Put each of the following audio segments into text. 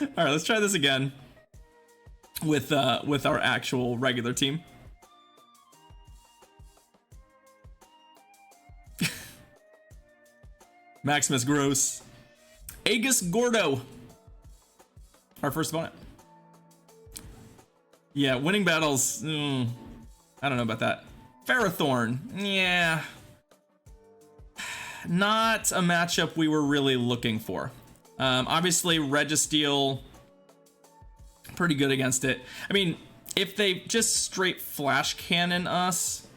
All right, let's try this again with our actual regular team. Maximus Gross, Aegis Gordo, our first opponent. Yeah, winning battles. I don't know about that. Ferrothorn, yeah, not a matchup we were really looking for. Obviously, Registeel, pretty good against it. I mean, if they just straight flash cannon us,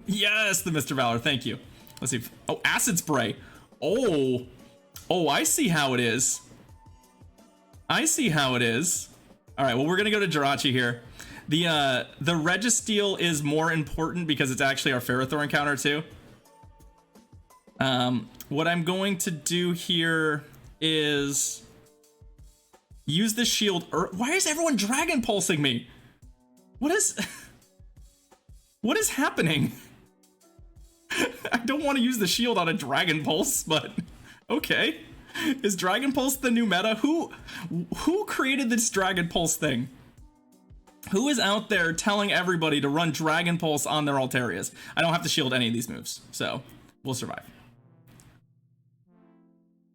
yes, the Mr. Valor, thank you. Let's see. Oh, Acid Spray. Oh, I see how it is. I see how it is. All right, well, we're gonna go to Jirachi here. The Registeel is more important because it's actually our Ferrothorn counter too. What I'm going to do here is use the shield. Why is everyone Dragon Pulsing me? What is happening? I don't want to use the shield on a Dragon Pulse, but okay. Is Dragon Pulse the new meta? Who created this Dragon Pulse thing? Who is out there telling everybody to run Dragon Pulse on their Altarias? I don't have to shield any of these moves, so we'll survive.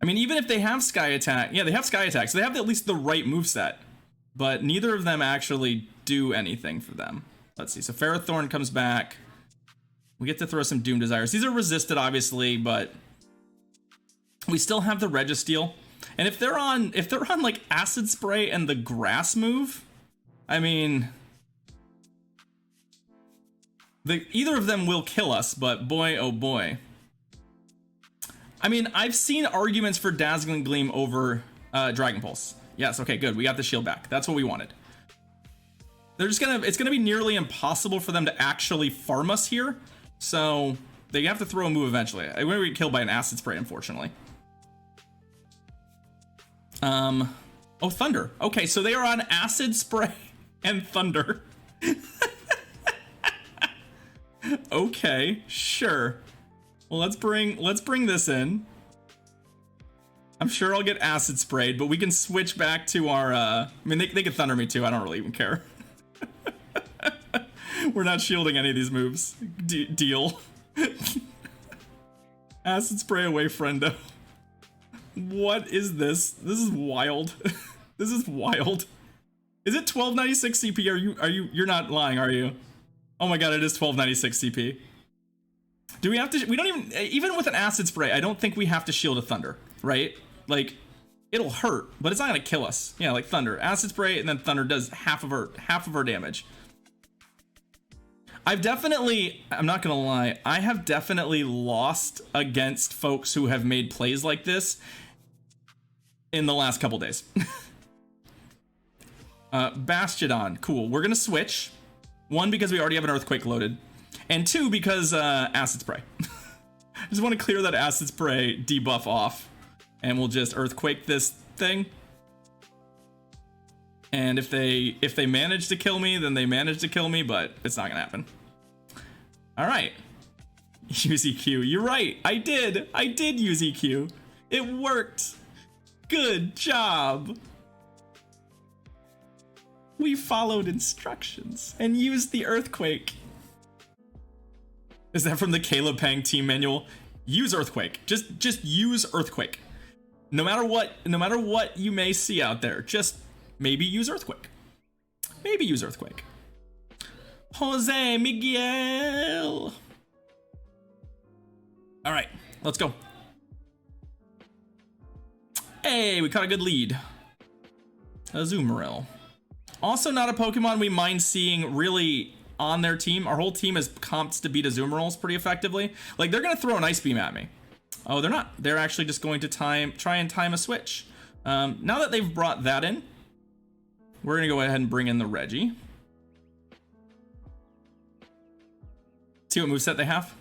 I mean, even if they have Sky Attack, yeah, they have Sky Attack, so they have at least the right moveset, but neither of them actually do anything for them. Let's see, so Ferrothorn comes back. We get to throw some Doom Desires. These are resisted, obviously, but we still have the Registeel. And if they're on like Acid Spray and the Grass move, I mean, either of them will kill us, but boy, oh boy. I mean, I've seen arguments for Dazzling Gleam over Dragon Pulse. Yes, okay, good. We got the shield back. That's what we wanted. It's gonna be nearly impossible for them to actually farm us here. So they have to throw a move eventually. I'm gonna get killed by an Acid Spray, unfortunately. Oh, Thunder. Okay, so they are on Acid Spray and Thunder. Okay, sure. Well, let's bring this in. I'm sure I'll get Acid Sprayed, but we can switch back to our, I mean, they can Thunder me too. I don't really even care. We're not shielding any of these moves. Deal. Acid Spray away, friendo. What is this? This is wild. This is wild. Is it 1296 CP? You're not lying, are you? Oh my god, it is 1296 CP. Do we have to, we don't even with an Acid Spray, I don't think we have to shield a Thunder, right? Like, it'll hurt, but it's not gonna kill us. Yeah, like Thunder. Acid Spray, and then Thunder does half of her damage. I'm not gonna lie, I have definitely lost against folks who have made plays like this in the last couple days. Bastiodon, cool. We're gonna switch. One, because we already have an Earthquake loaded. And two, because Acid Spray. I just want to clear that Acid Spray debuff off. And we'll just Earthquake this thing. And if they manage to kill me, then they manage to kill me, but it's not gonna happen. Alright. Use EQ. You're right. I did use EQ. It worked. Good job. We followed instructions and used the Earthquake. Is that from the Caleb Pang team manual? Use Earthquake. Just use Earthquake. No matter what you may see out there, just maybe use Earthquake. Maybe use Earthquake. Jose Miguel. All right, let's go. Hey, we caught a good lead. Azumarill. Also not a Pokemon we mind seeing really on their team. Our whole team is comped to beat Azumarills pretty effectively. Like, they're gonna throw an Ice Beam at me. Oh, they're not. They're actually just going to try and time a switch. Now that they've brought that in, we're gonna go ahead and bring in the Reggie. See what moveset they have.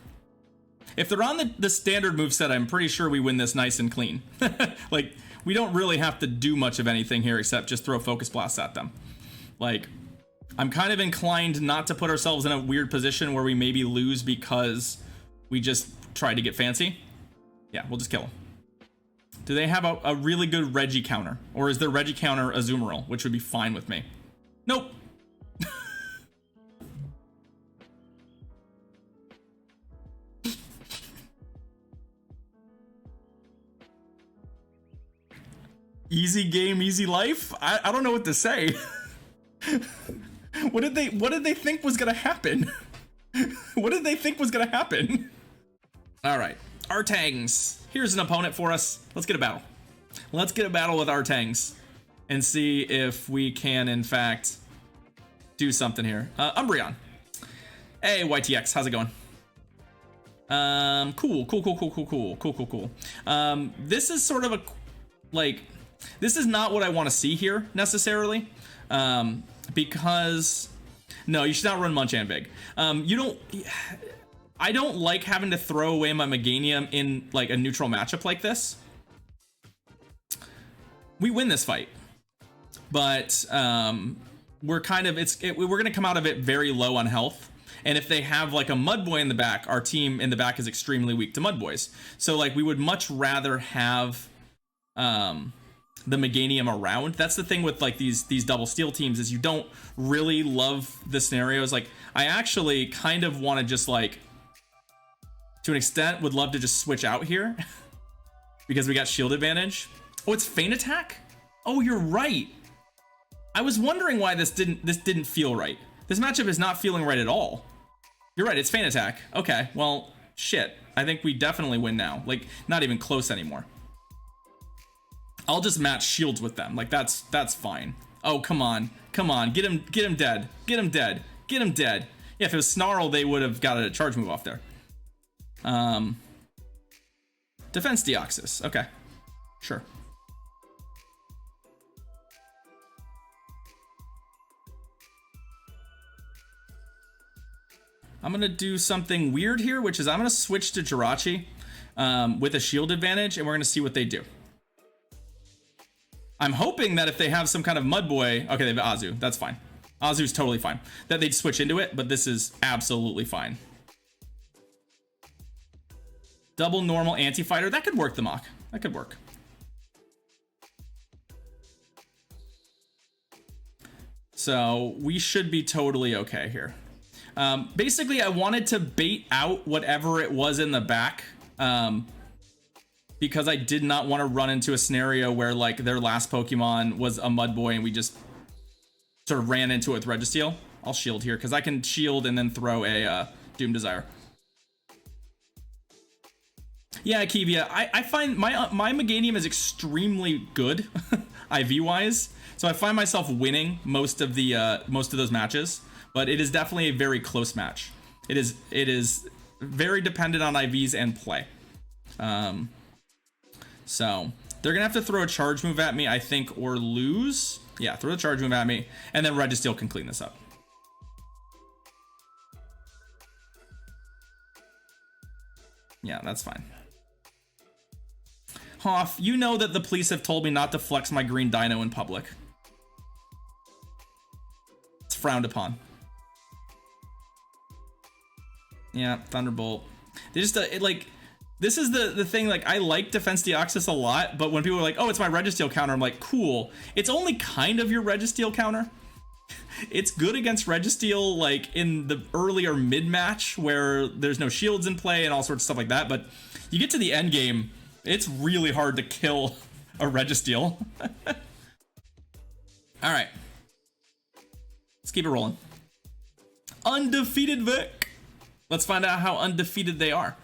If they're on the standard moveset, I'm pretty sure we win this nice and clean. Like, we don't really have to do much of anything here except just throw Focus Blasts at them. Like, I'm kind of inclined not to put ourselves in a weird position where we maybe lose because we just tried to get fancy. Yeah, we'll just kill him. Do they have a really good Reggie counter? Or is their Reggie counter Azumarill, which would be fine with me? Nope. Easy game, easy life? I don't know what to say. What did they think was gonna happen? What did they think was gonna happen? Alright, Artangs. Here's an opponent for us. Let's get a battle. Let's get a battle with Artangs and see if we can in fact do something here. Umbreon. Hey YTX, how's it going? Cool. This is sort of a like, this is not what I want to see here necessarily, because no, you should not run Munch and Big. I don't like having to throw away my Meganium in like a neutral matchup like this. We win this fight, but we're kind of we're gonna come out of it very low on health. And if they have like a Mudboy in the back, our team in the back is extremely weak to Mudboys. So like we would much rather have the Meganium around. That's the thing with like these double steel teams, is you don't really love the scenarios. Like I actually kind of want to just like, to an extent, would love to just switch out here because we got shield advantage. Oh, it's Feint Attack? Oh, you're right. I was wondering why this didn't feel right. This matchup is not feeling right at all. You're right, it's Feint Attack. Okay, well, shit. I think we definitely win now. Like, not even close anymore. I'll just match shields with them. Like, that's fine. Oh, come on. Come on. Get him dead. Get him dead. Get him dead. Yeah, if it was Snarl, they would have got a charge move off there. Defense Deoxys. Okay. Sure. I'm gonna do something weird here, which is I'm gonna switch to Jirachi with a shield advantage, and we're gonna see what they do. I'm hoping that if they have some kind of Mudboy, okay, they have Azu, that's fine. Azu's totally fine. That they'd switch into it, but this is absolutely fine. Double normal anti-fighter, that could work, the mock. That could work. So we should be totally okay here. Basically, I wanted to bait out whatever it was in the back, because I did not want to run into a scenario where like their last Pokemon was a Mudboy and we just sort of ran into it with Registeel. I'll shield here because I can shield and then throw a Doom Desire. Yeah, Kivia, I find my Meganium is extremely good IV wise, so I find myself winning most of those matches. But it is definitely a very close match. It is very dependent on IVs and play. So they're gonna have to throw a charge move at me, I think, or lose. Yeah, throw the charge move at me, and then Registeel can clean this up. Yeah, that's fine. Hoff, you know that the police have told me not to flex my green dino in public. It's frowned upon. Yeah, Thunderbolt. They just like, this is the thing. Like, I like Defense Deoxys a lot, but when people are like, "Oh, it's my Registeel counter," I'm like, "Cool." It's only kind of your Registeel counter. It's good against Registeel, like in the earlier mid match where there's no shields in play and all sorts of stuff like that. But you get to the end game, it's really hard to kill a Registeel. All right, let's keep it rolling. Undefeated Vic. Let's find out how undefeated they are.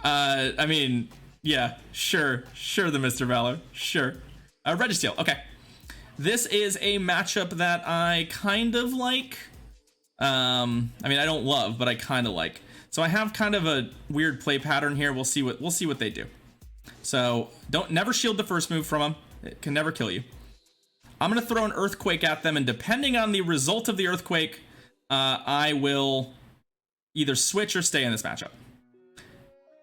I mean, yeah, sure, the Mr. Valor, sure. Registeel, okay. This is a matchup that I kind of like. I mean, I don't love, but I kind of like. So I have kind of a weird play pattern here. We'll see what they do. So never shield the first move from them. It can never kill you. I'm going to throw an Earthquake at them, and depending on the result of the Earthquake, I will either switch or stay in this matchup.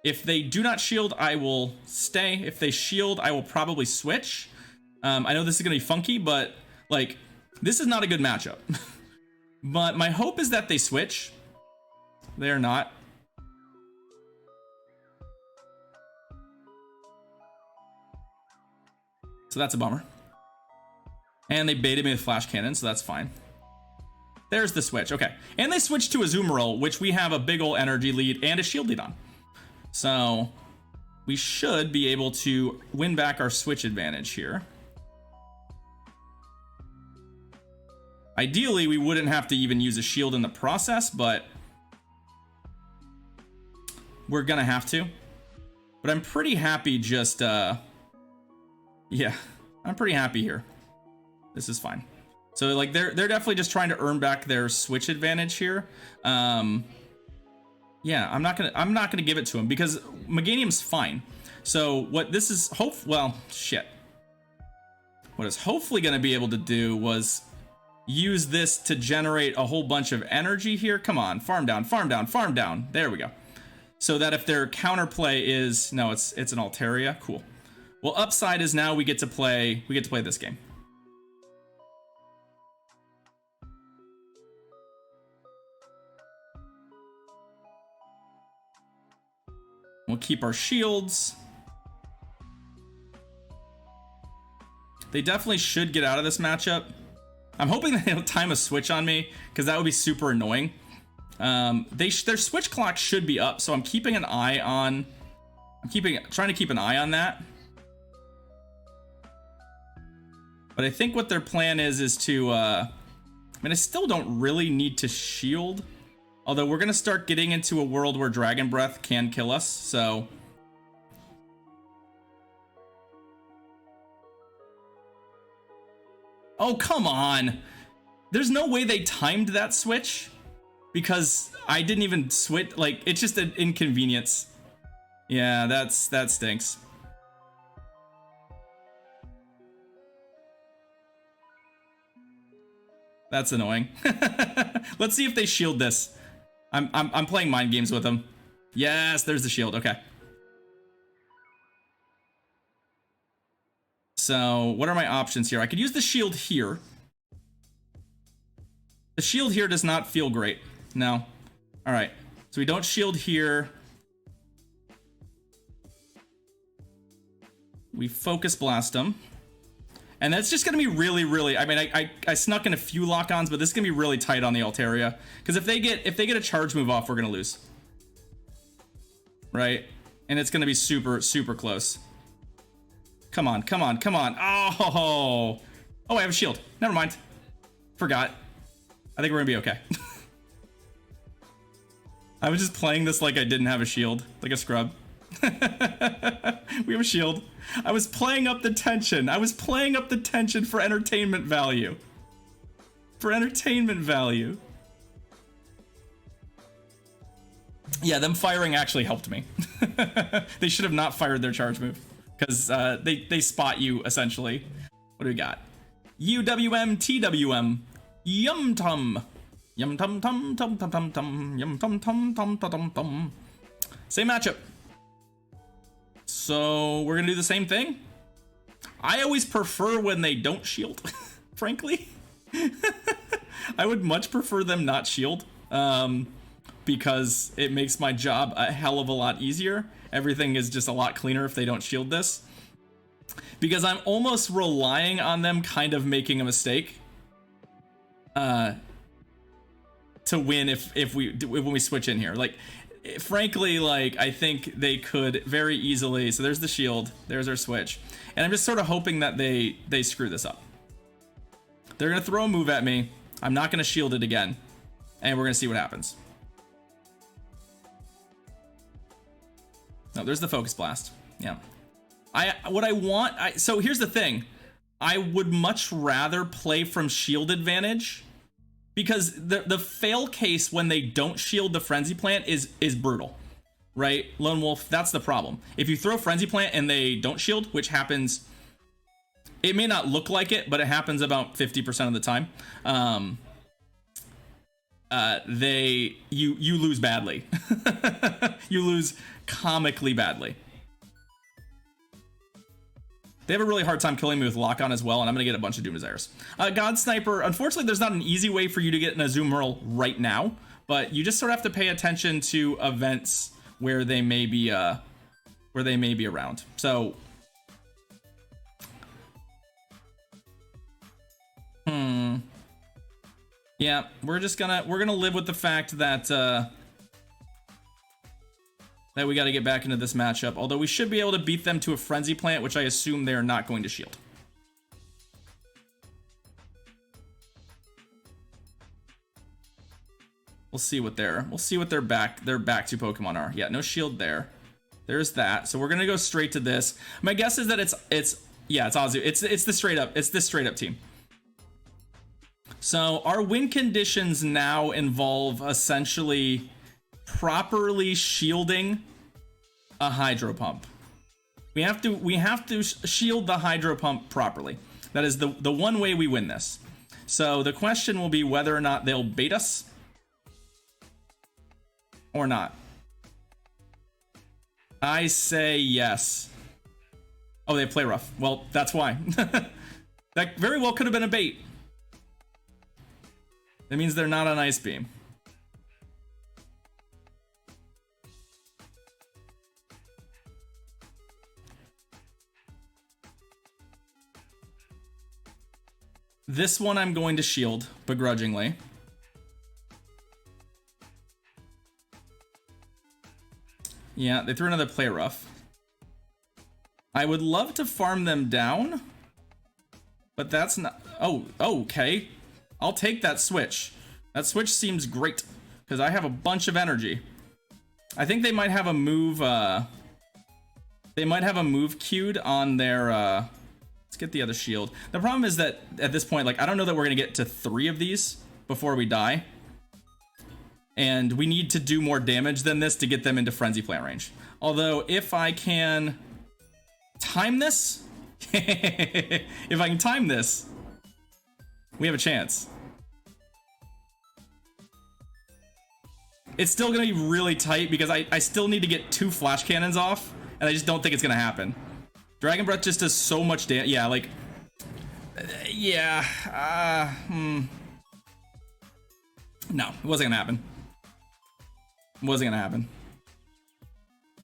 If they do not shield, I will stay. If they shield, I will probably switch. I know this is going to be funky, but like, this is not a good matchup. But my hope is that they switch. They are not. So that's a bummer. And they baited me with Flash Cannon, so that's fine. There's the switch, okay. And they switched to Azumarill, which we have a big ol' energy lead and a shield lead on. So we should be able to win back our switch advantage here. Ideally, we wouldn't have to even use a shield in the process, but we're gonna have to. But I'm pretty happy just, yeah, I'm pretty happy here. This is fine. So like they're definitely just trying to earn back their switch advantage here. Yeah, I'm not gonna give it to him because Meganium's fine. So what this is what it's hopefully gonna be able to do was use this to generate a whole bunch of energy here. Come on, farm down, farm down, farm down. There we go. So that if their counterplay is no, it's an Altaria. Cool. Well, upside is now we get to play this game. We'll keep our shields. They definitely should get out of this matchup. I'm hoping they don't time a switch on me because that would be super annoying. Their switch clock should be up, so I'm keeping an eye on. Trying to keep an eye on that. But I think what their plan is to. I mean, I still don't really need to shield. Although we're gonna start getting into a world where Dragon Breath can kill us, so. Oh, come on. There's no way they timed that switch because I didn't even switch. Like, it's just an inconvenience. Yeah, that stinks. That's annoying. Let's see if they shield this. I'm playing mind games with them. Yes, there's the shield. Okay. So what are my options here? I could use the shield here. The shield here does not feel great. No. All right. So we don't shield here. We focus blast them. And that's just going to be really, really, I mean, I snuck in a few lock-ons, but this is going to be really tight on the Altaria. Because if they get a charge move off, we're going to lose. Right? And it's going to be super, super close. Come on, come on, come on. Oh, I have a shield. Never mind. Forgot. I think we're going to be okay. I was just playing this like I didn't have a shield. Like a scrub. We have a shield. I was playing up the tension. I was playing up the tension for entertainment value. For entertainment value. Yeah, them firing actually helped me. They should have not fired their charge move. Because they spot you, essentially. What do we got? UWM, TWM. Yum tum. Yum tum tum tum tum tum tum. Yum tum tum tum tum tum tum. Same matchup. So we're gonna do the same thing. I always prefer when they don't shield, frankly. I would much prefer them not shield, because it makes my job a hell of a lot easier. Everything is just a lot cleaner if they don't shield this. Because I'm almost relying on them kind of making a mistake to win when we switch in here. Like, frankly, like, I think they could very easily. So there's the shield, there's our switch, and I'm just sort of hoping that they screw this up. They're gonna throw a move at me. I'm not gonna shield it again, and we're gonna see what happens. No, there's the focus blast. Yeah. So here's the thing. I would much rather play from shield advantage because the fail case when they don't shield the frenzy plant is brutal, right? Lone Wolf, that's the problem. If you throw frenzy plant and they don't shield, which happens, it may not look like it, but it happens about 50% of the time. You lose badly. You lose comically badly. They have a really hard time killing me with lock-on as well, and I'm gonna get a bunch of Doom Desires. God Sniper, unfortunately there's not an easy way for you to get an azumarill right now, but you just sort of have to pay attention to events where they may be around. So Yeah, we're gonna live with the fact that that we got to get back into this matchup. Although we should be able to beat them to a Frenzy Plant, which I assume they are not going to shield. We'll see what their back to Pokemon are. Yeah, no shield there. There's that. So we're gonna go straight to this. My guess is that it's Azu. It's the straight up team. So our win conditions now involve essentially properly shielding a Hydro Pump. We have to shield the Hydro Pump properly. That is the one way we win this. So the question will be whether or not they'll bait us or not. I say yes. Oh, they play rough. Well, that's why. That very well could have been a bait. That means they're not on Ice Beam. This one I'm going to shield, begrudgingly. Yeah, they threw another play rough. I would love to farm them down, but that's not... Oh, okay. I'll take that switch. That switch seems great, because I have a bunch of energy. I think they might have a move, they might have a move queued on their, let's get the other shield. The problem is that, at this point, like, I don't know that we're gonna get to 3 of these before we die. And we need to do more damage than this to get them into Frenzy Plant range. Although, if I can time this, if I can time this, we have a chance. It's still gonna be really tight because I still need to get 2 flash cannons off, and I just don't think it's gonna happen. Dragon Breath just does so much damage. Yeah, like, yeah, no, it wasn't gonna happen. Wasn't gonna happen.